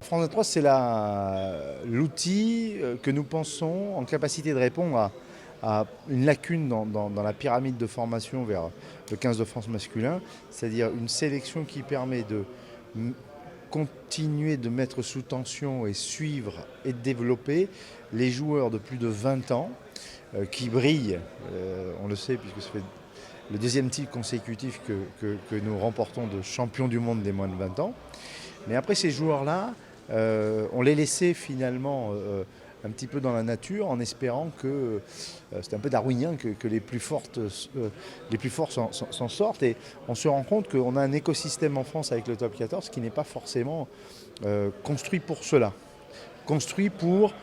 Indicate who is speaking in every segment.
Speaker 1: France 23, c'est l'outil que nous pensons en capacité de répondre à une lacune dans la pyramide de formation vers le 15 de France masculin, c'est-à-dire une sélection qui permet de continuer de mettre sous tension et suivre et développer les joueurs de plus de 20 ans qui brillent, on le sait puisque ça fait le deuxième titre consécutif que nous remportons de champion du monde des moins de 20 ans. Mais après ces joueurs-là, on les laissait finalement un petit peu dans la nature en espérant que, c'est un peu darwinien, que les plus forts s'en sortent. Et on se rend compte qu'on a un écosystème en France avec le top 14 qui n'est pas forcément construit pour cela. Construit pour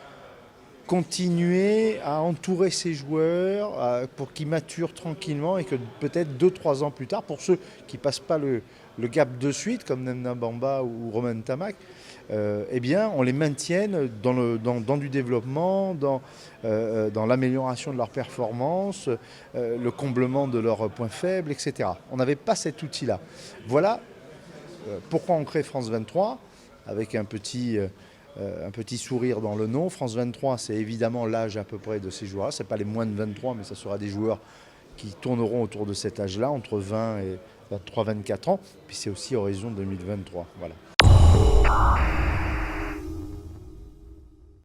Speaker 1: continuer à entourer ces joueurs pour qu'ils maturent tranquillement et que peut-être 2-3 ans plus tard, pour ceux qui ne passent pas le gap de suite, comme Nemna Bamba ou Romain Tamac, eh bien, on les maintienne dans du développement, dans l'amélioration de leur performance, le comblement de leurs points faibles, etc. On n'avait pas cet outil-là. Voilà pourquoi on crée France 23, avec un petit sourire dans le nom. France 23, c'est évidemment l'âge à peu près de ces joueurs-là. Ce n'est pas les moins de 23, mais ça sera des joueurs qui tourneront autour de cet âge-là, entre 20 et 23-24 ans. Puis c'est aussi horizon 2023. Voilà.